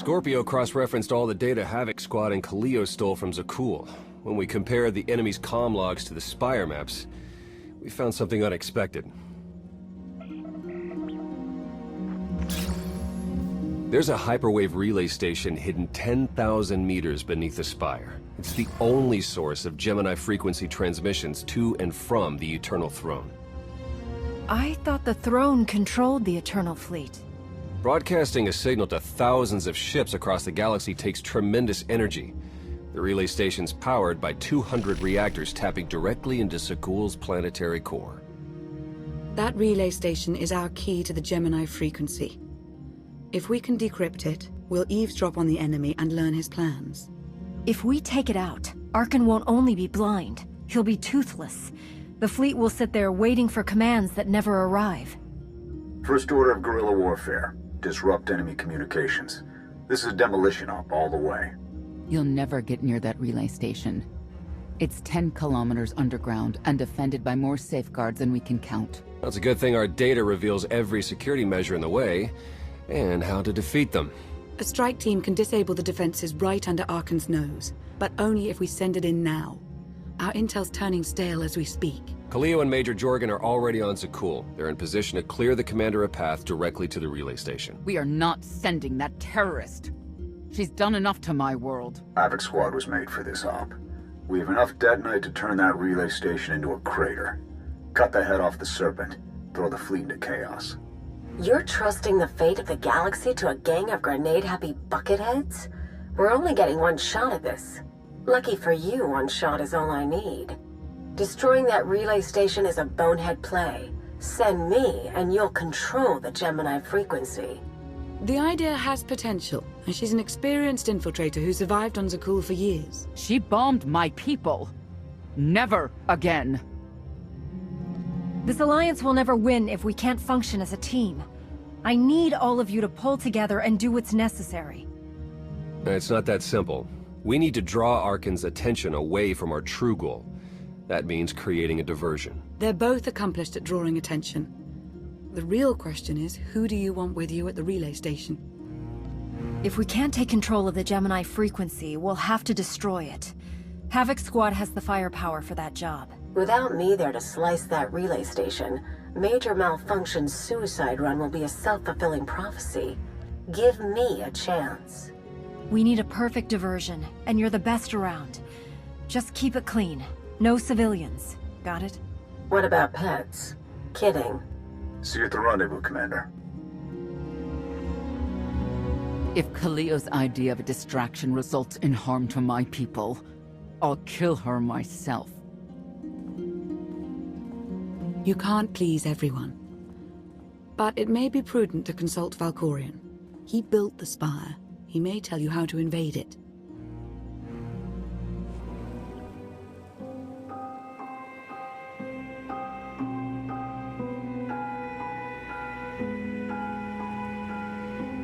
Scorpio cross-referenced all the data Havoc Squad and Kaleo stole from Zakul. When we compared the enemy's comm logs to the Spire maps, we found something unexpected. There's a hyperwave relay station hidden 10,000 meters beneath the Spire. It's the only source of Gemini frequency transmissions to and from the Eternal Throne. I thought the throne controlled the Eternal Fleet. Broadcasting a signal to thousands of ships across the galaxy takes tremendous energy. The relay station's powered by 200 reactors tapping directly into Zakul's planetary core. That relay station is our key to the Gemini frequency. If we can decrypt it, we'll eavesdrop on the enemy and learn his plans. If we take it out, Arkan won't only be blind, he'll be toothless. The fleet will sit there waiting for commands that never arrive. First order of guerrilla warfare. Disrupt enemy communications. This is a demolition op all the way. You'll never get near that relay station. It's 10 kilometers underground and defended by more safeguards than we can count. Well, it's a good thing our data reveals every security measure in the way, and how to defeat them. A strike team can disable the defenses right under Arkan's nose, but only if we send it in now. Our intel's turning stale as we speak. Kaleo and Major Jorgen are already on Zakul. They're in position to clear the commander a path directly to the relay station. We are not sending that terrorist. She's done enough to my world. Havoc Squad was made for this op. We have enough detonite to turn that relay station into a crater. Cut the head off the Serpent. Throw the fleet into chaos. You're trusting the fate of the galaxy to a gang of grenade-happy bucketheads? We're only getting one shot at this. Lucky for you, one shot is all I need. Destroying that relay station is a bonehead play. Send me, and you'll control the Gemini frequency. The idea has potential, and she's an experienced infiltrator who survived on Zakul for years. She bombed my people. Never again. This alliance will never win if we can't function as a team. I need all of you to pull together and do what's necessary. It's not that simple. We need to draw Arkan's attention away from our true goal. That means creating a diversion. They're both accomplished at drawing attention. The real question is, who do you want with you at the relay station? If we can't take control of the Gemini frequency, we'll have to destroy it. Havoc Squad has the firepower for that job. Without me there to slice that relay station, Major Malfunction's suicide run will be a self-fulfilling prophecy. Give me a chance. We need a perfect diversion, and you're the best around. Just keep it clean. No civilians. Got it? What about pets? Kidding. See you at the rendezvous, Commander. If Kaleo's idea of a distraction results in harm to my people, I'll kill her myself. You can't please everyone. But it may be prudent to consult Valkorion. He built the Spire. He may tell you how to invade it.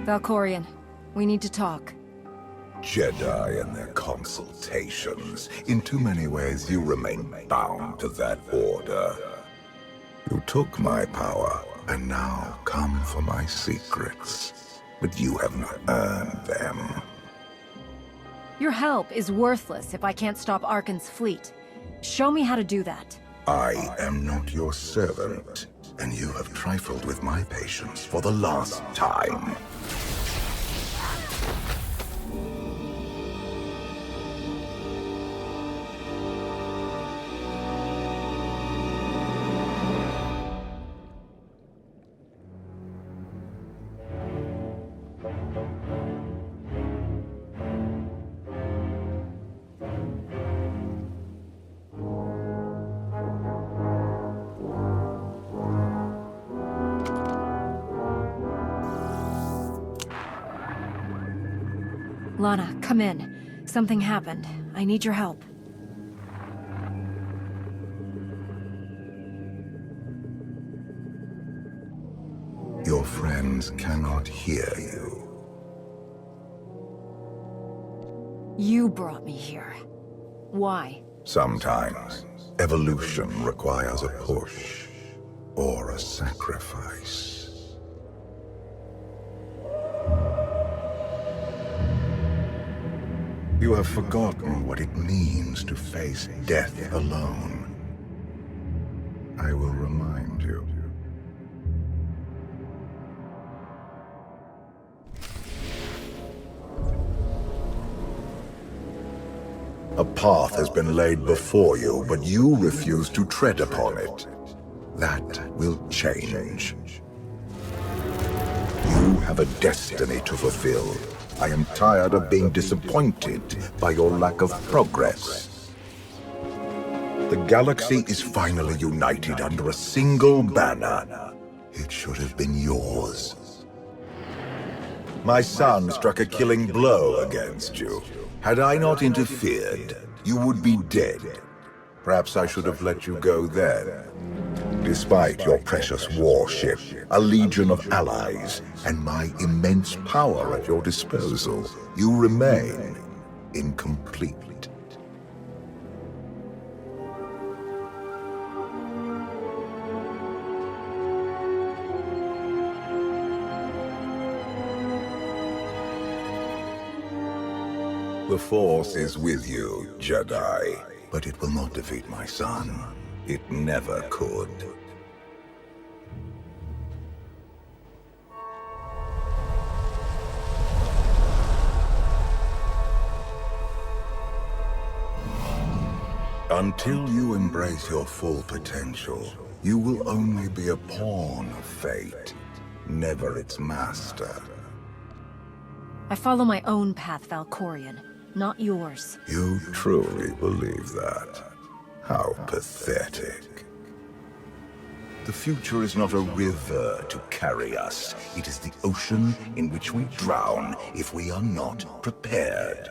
Valkorion, we need to talk. Jedi and their consultations. In too many ways, you remain bound to that order. You took my power, and now come for my secrets. But you have not earned them. Your help is worthless if I can't stop Arkan's fleet. Show me how to do that. I am not your servant, and you have trifled with my patience for the last time. Lana, come in. Something happened. I need your help. Your friends cannot hear you. You brought me here. Why? Sometimes, evolution requires a push, or a sacrifice. You have forgotten what it means to face death alone. I will remind you. A path has been laid before you, but you refuse to tread upon it. That will change. You have a destiny to fulfill. I am tired of being disappointed by your lack of progress. The galaxy is finally united under a single banner. It should have been yours. My son struck a killing blow against you. Had I not interfered, you would be dead. Perhaps I should have let you go then. Despite your precious warship, a legion of allies, and my immense power at your disposal, you remain incomplete. The Force is with you, Jedi, but it will not defeat my son. It never could. Until you embrace your full potential, you will only be a pawn of fate, never its master. I follow my own path, Valkorion, not yours. You truly believe that? How pathetic. The future is not a river to carry us. It is the ocean in which we drown if we are not prepared.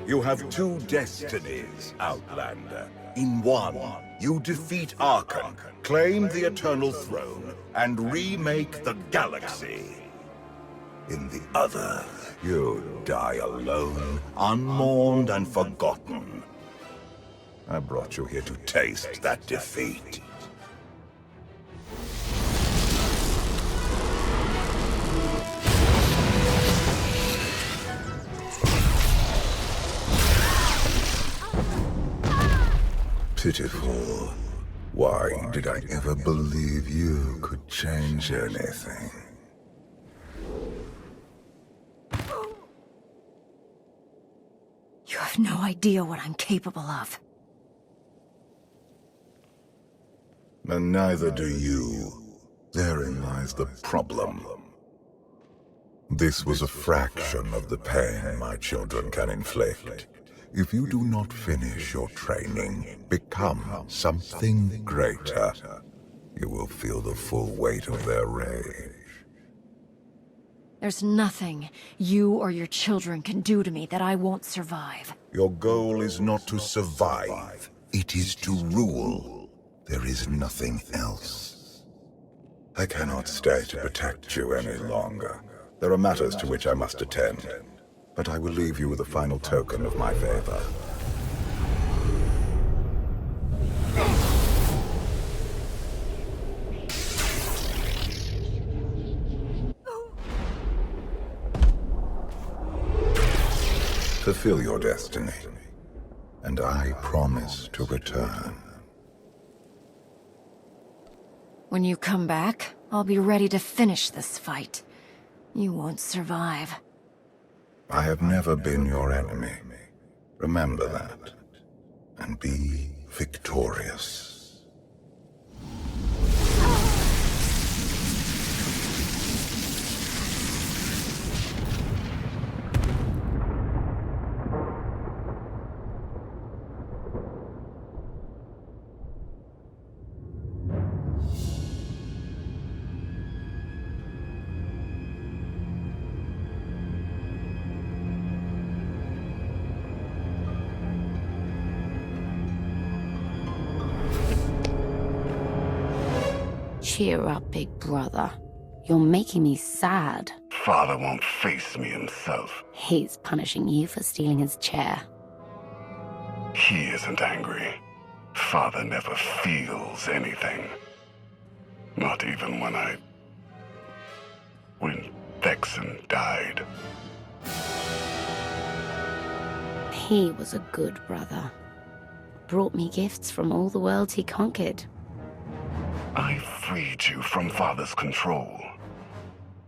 You have two destinies, Outlander. In one, you defeat Arkham, claim the Eternal Throne, and remake the galaxy. In the other, you die alone, unmourned and forgotten. I brought you here to taste that defeat. Pitiful. Why did I ever believe you could change anything? You have no idea what I'm capable of. And neither do you. Therein lies the problem. This was a fraction of the pain my children can inflict. If you do not finish your training, become something greater, you will feel the full weight of their rage. There's nothing you or your children can do to me that I won't survive. Your goal is not to survive. It is to rule. There is nothing else. I cannot stay to protect you any longer. There are matters to which I must attend. But I will leave you with a final token of my favor. Fulfill your destiny, and I promise to return. When you come back, I'll be ready to finish this fight. You won't survive. I have never been your enemy. Remember that, and be victorious. Cheer up, big brother. You're making me sad. Father won't face me himself. He's punishing you for stealing his chair. He isn't angry. Father never feels anything. Not even when Vexen died. 「 He isn't angry. Father never feels anything. Not even when I... when Vexen died. 」 " 」 " 」 " 」 " 」 " 」 " 」 " 」 " 」 " 」 " 」 " 」 " 」 " 」 " 」 " 「 " 」 " 」 " 「He was a good brother. Brought me gifts from all the worlds he conquered. I freed you from Father's control.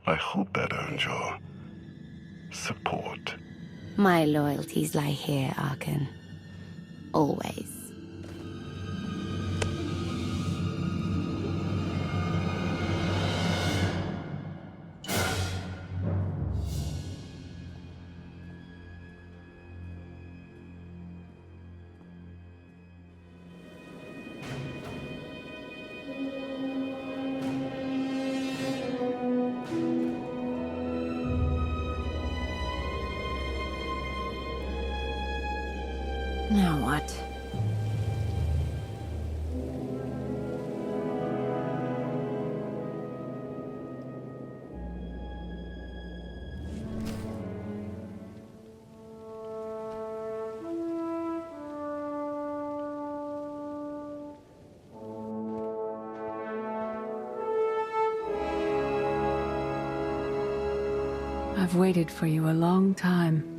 I hope that earned your support. My loyalties lie here, Arkan. Always. Now what? I've waited for you a long time.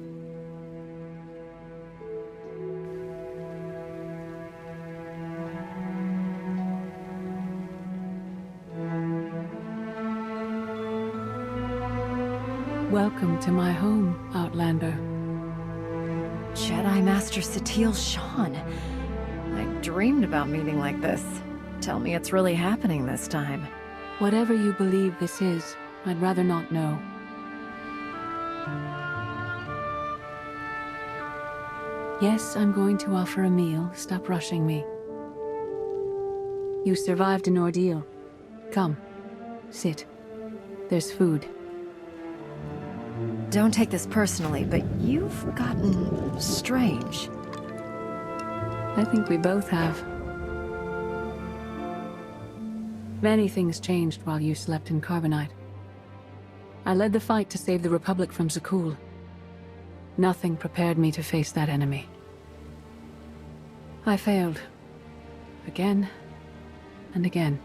Welcome to my home, Outlander. Jedi Master Satil Shan. I dreamed about meeting like this. Tell me it's really happening this time. Whatever you believe this is, I'd rather not know. Yes, I'm going to offer a meal. Stop rushing me. You survived an ordeal. Come, sit. There's food. Don't take this personally, but you've gotten strange. I think we both have. Many things changed while you slept in Carbonite. I led the fight to save the Republic from Zakul. Nothing prepared me to face that enemy. I failed. Again and again.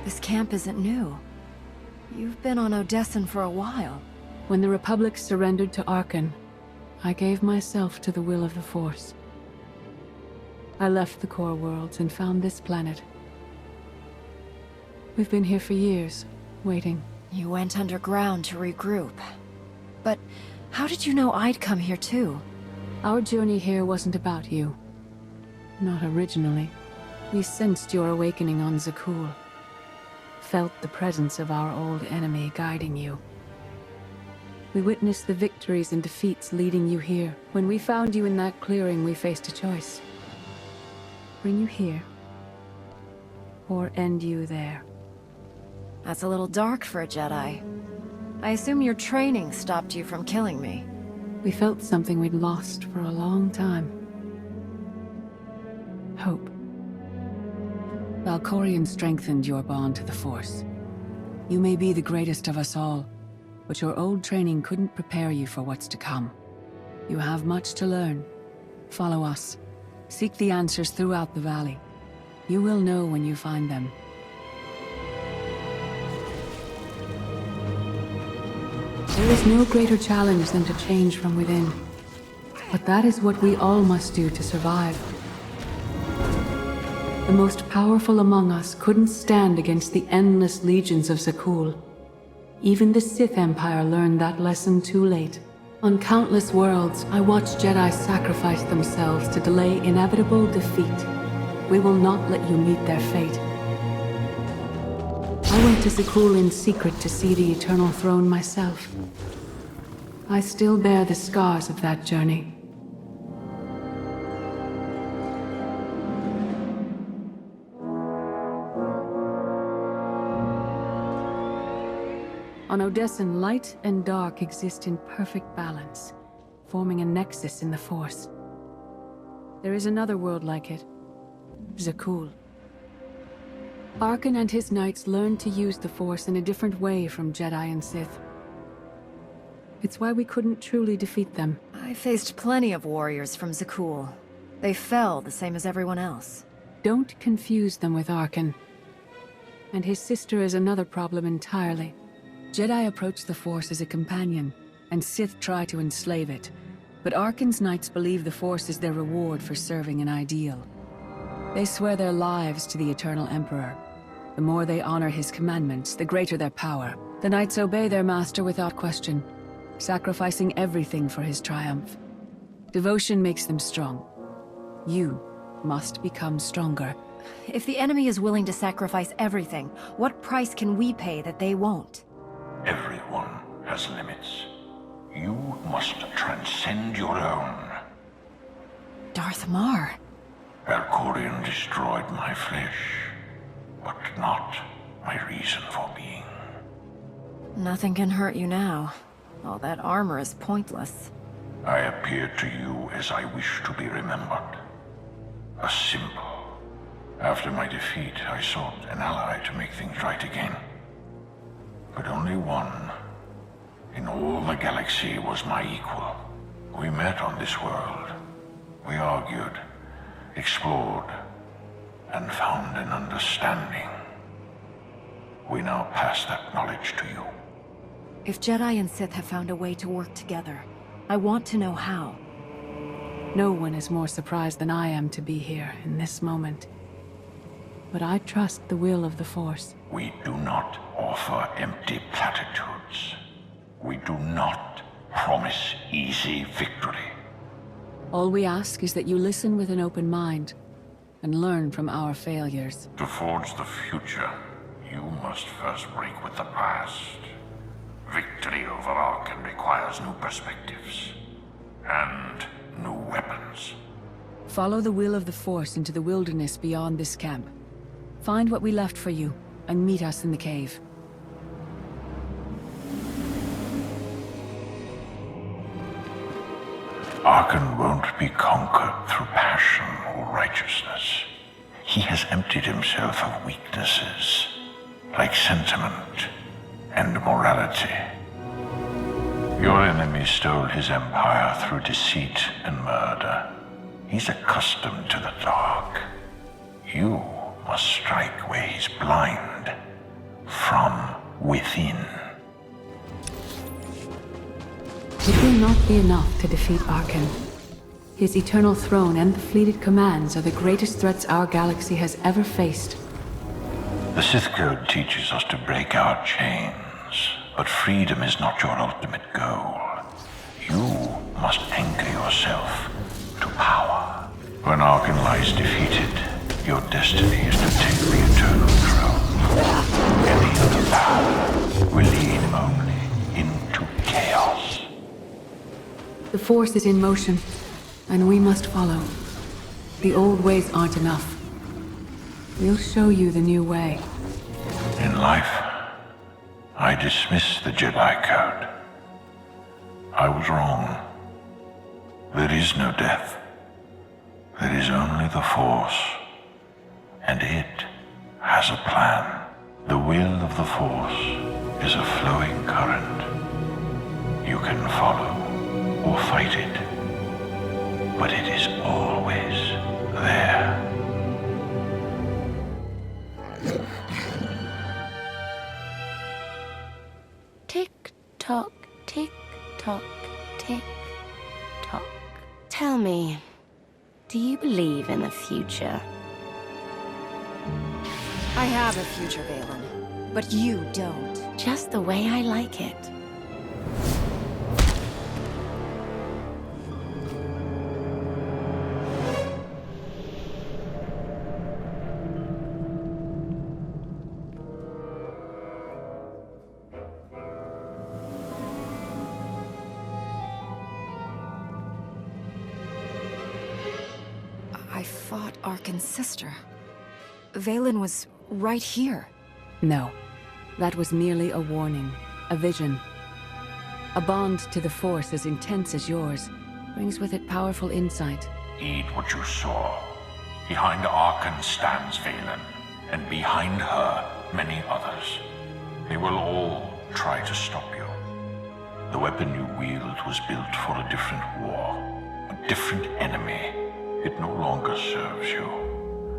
This camp isn't new. You've been on Odessan for a while. When the Republic surrendered to Arkan, I gave myself to the will of the Force. I left the core worlds and found this planet. We've been here for years, waiting. You went underground to regroup. But how did you know I'd come here too? Our journey here wasn't about you. Not originally. We sensed your awakening on Zakul. Felt the presence of our old enemy guiding you. We witnessed the victories and defeats leading you here. When we found you in that clearing, we faced a choice. Bring you here, or end you there. That's a little dark for a Jedi. I assume your training stopped you from killing me. We felt something we'd lost for a long time. Hope. Valkorion strengthened your bond to the Force. You may be the greatest of us all, but your old training couldn't prepare you for what's to come. You have much to learn. Follow us. Seek the answers throughout the valley. You will know when you find them. There is no greater challenge than to change from within. But that is what we all must do to survive. The most powerful among us couldn't stand against the endless legions of Zakul. Even the Sith Empire learned that lesson too late. On countless worlds, I watched Jedi sacrifice themselves to delay inevitable defeat. We will not let you meet their fate. I went to Zakul in secret to see the Eternal Throne myself. I still bear the scars of that journey. On Odessan, light and dark exist in perfect balance, forming a nexus in the Force. There is another world like it, Zakul. Arkan and his knights learned to use the Force in a different way from Jedi and Sith. It's why we couldn't truly defeat them. I faced plenty of warriors from Zakul. They fell the same as everyone else. Don't confuse them with Arkan. And his sister is another problem entirely. Jedi approach the Force as a companion, and Sith try to enslave it. But Arkan's knights believe the Force is their reward for serving an ideal. They swear their lives to the Eternal Emperor. The more they honor his commandments, the greater their power. The knights obey their master without question, sacrificing everything for his triumph. Devotion makes them strong. You must become stronger. If the enemy is willing to sacrifice everything, what price can we pay that they won't? Everyone has limits. You must transcend your own. Darth Mar. Valkorion destroyed my flesh, but not my reason for being. Nothing can hurt you now. All that armor is pointless. I appeared to you as I wish to be remembered. A symbol. After my defeat, I sought an ally to make things right again. But only one in all the galaxy was my equal. We met on this world. We argued, explored, and found an understanding. We now pass that knowledge to you. If Jedi and Sith have found a way to work together, I want to know how. No one is more surprised than I am to be here in this moment. But I trust the will of the Force. We do not offer empty platitudes. We do not promise easy victory. All we ask is that you listen with an open mind and learn from our failures. To forge the future, you must first break with the past. Victory over Arkan requires new perspectives and new weapons. Follow the will of the Force into the wilderness beyond this camp. Find what we left for you and meet us in the cave. Arkan won't be conquered through passion or righteousness. He has emptied himself of weaknesses, like sentiment and morality. Your enemy stole his empire through deceit and murder. He's accustomed to the dark. You must strike where he's blind, from within. It will not be enough to defeat Arkan. His eternal throne and the fleeted commands are the greatest threats our galaxy has ever faced. The Sith Code teaches us to break our chains, but freedom is not your ultimate goal. You must anchor yourself to power. When Arkan lies defeated, your destiny is to take the eternal throne. Any other path will lead only into chaos. The Force is in motion, and we must follow. The old ways aren't enough. We'll show you the new way. In life, I dismiss the Jedi Code. I was wrong. There is no death. There is only the Force. And it has a plan. The will of the Force is a flowing current. You can follow or fight it, but it is always there. Tick-tock, tick-tock, tick-tock. Tell me, do you believe in the future? I have a future, Valen, but you don't. Just the way I like it. I fought Arkan's sister. Valen was right here. No, that was merely a warning, a vision. A bond to the Force as intense as yours brings with it powerful insight. Heed what you saw. Behind Arkan stands Valen, and behind her, many others. They will all try to stop you. The weapon you wield was built for a different war, a different enemy. It no longer serves you.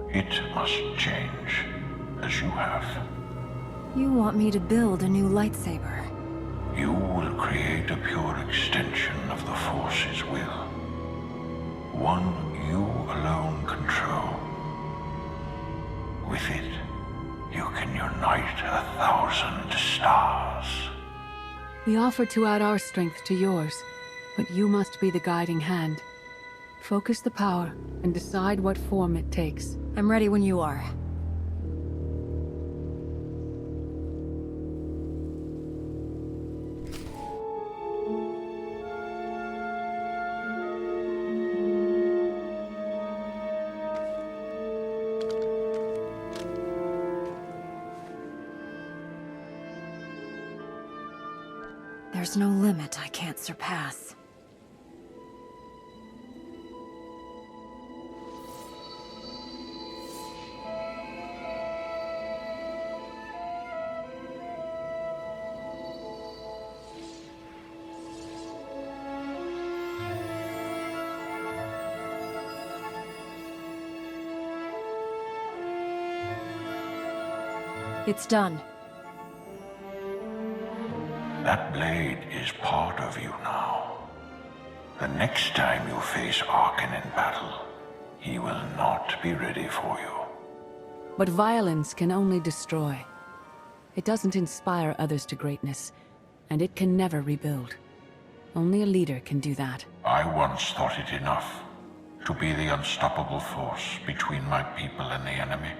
It must change, as you have. You want me to build a new lightsaber? You will create a pure extension of the Force's will. One you alone control. With it, you can unite 1,000 stars. We offer to add our strength to yours, but you must be the guiding hand. Focus the power and decide what form it takes. I'm ready when you are. There's no limit I can't surpass. It's done. That blade is part of you now. The next time you face Arkan in battle, he will not be ready for you. But violence can only destroy. It doesn't inspire others to greatness, and it can never rebuild. Only a leader can do that. I once thought it enough to be the unstoppable force between my people and the enemy.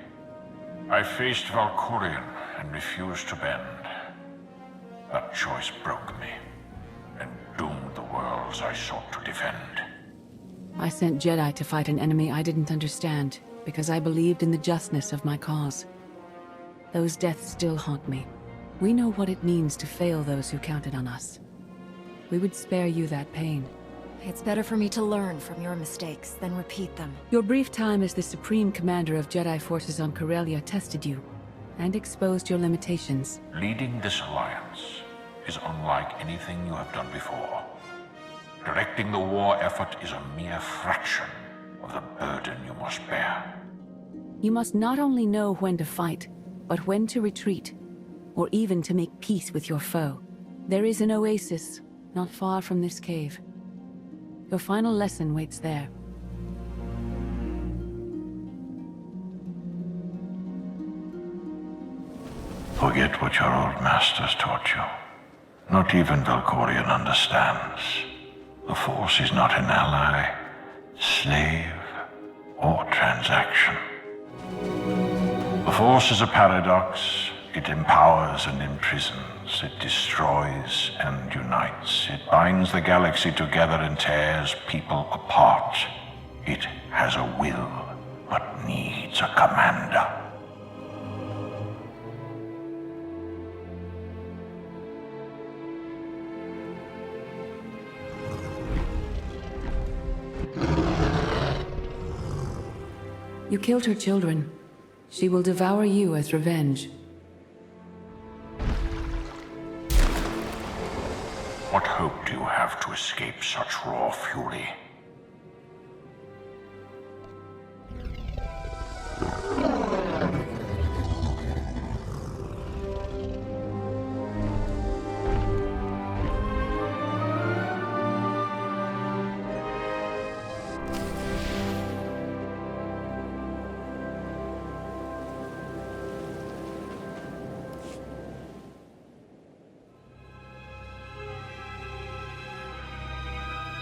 I faced Valkyrian and refused to bend. That choice broke me and doomed the worlds I sought to defend. I sent Jedi to fight an enemy I didn't understand, because I believed in the justness of my cause. Those deaths still haunt me. We know what it means to fail those who counted on us. We would spare you that pain. It's better for me to learn from your mistakes than repeat them. Your brief time as the Supreme Commander of Jedi forces on Corellia tested you, and exposed your limitations. Leading this alliance is unlike anything you have done before. Directing the war effort is a mere fraction of the burden you must bear. You must not only know when to fight, but when to retreat, or even to make peace with your foe. There is an oasis not far from this cave. Your final lesson waits there. Forget what your old masters taught you. Not even Valkyrian understands. The Force is not an ally, slave, or transaction. The Force is a paradox. It empowers and imprisons. It destroys and unites. It binds the galaxy together and tears people apart. It has a will, but needs a commander. You killed her children. She will devour you as revenge. What hope do you have to escape such raw fury?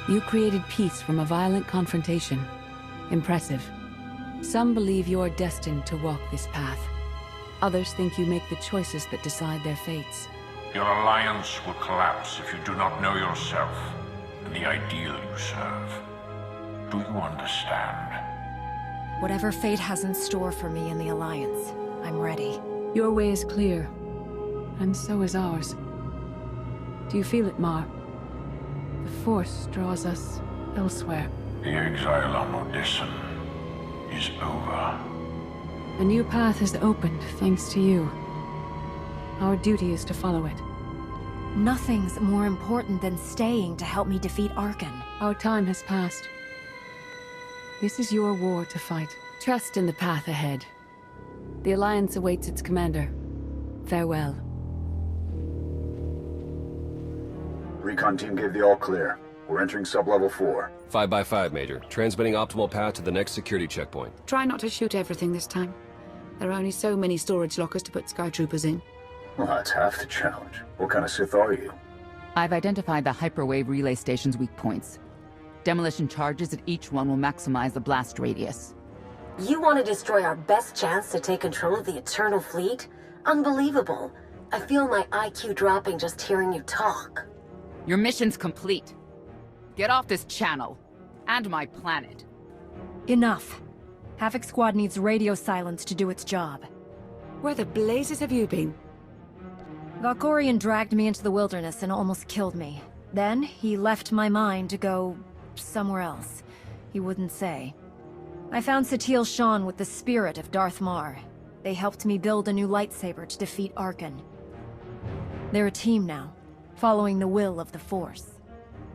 You created peace from a violent confrontation. Impressive. Some believe you're destined to walk this path. Others think you make the choices that decide their fates. Your alliance will collapse if you do not know yourself and the ideal you serve. Do you understand? Whatever fate has in store for me in the Alliance, I'm ready. Your way is clear, and so is ours. Do you feel it, Mar? The Force draws us elsewhere. The exile on Odysseum is over. A new path has opened, thanks to you. Our duty is to follow it. Nothing's more important than staying to help me defeat Arkan. Our time has passed. This is your war to fight. Trust in the path ahead. The Alliance awaits its commander. Farewell. Recon team gave the all clear. We're entering sub-level 4. 5 by 5, Major. Transmitting optimal path to the next security checkpoint. Try not to shoot everything this time. There are only so many storage lockers to put Sky Troopers in. Well, that's half the challenge. What kind of Sith are you? I've identified the hyperwave relay station's weak points. Demolition charges at each one will maximize the blast radius. You want to destroy our best chance to take control of the Eternal Fleet? Unbelievable. I feel my IQ dropping just hearing you talk. Your mission's complete. Get off this channel. And my planet. Enough. Havoc Squad needs radio silence to do its job. Where the blazes have you been? Valkorion dragged me into the wilderness and almost killed me. Then, he left my mind to go somewhere else. He wouldn't say. I found Satil Shan with the spirit of Darth Mar. They helped me build a new lightsaber to defeat Arkan. They're a team now, following the will of the Force.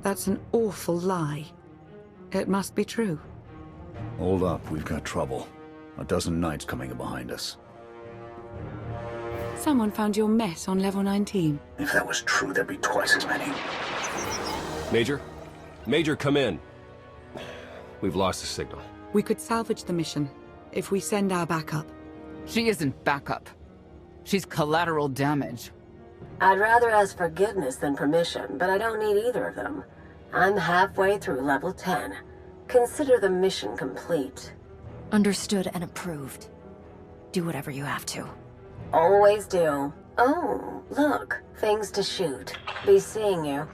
That's an awful lie. It must be true. Hold up, we've got trouble. A dozen knights coming in behind us. Someone found your mess on level 19. If that was true, there'd be twice as many. Major? Major, come in. We've lost the signal. We could salvage the mission if we send our backup. She isn't backup. She's collateral damage. I'd rather ask forgiveness than permission, but I don't need either of them. I'm halfway through level 10. Consider the mission complete. Understood and approved. Do whatever you have to. Always do. Oh, look. Things to shoot. Be seeing you.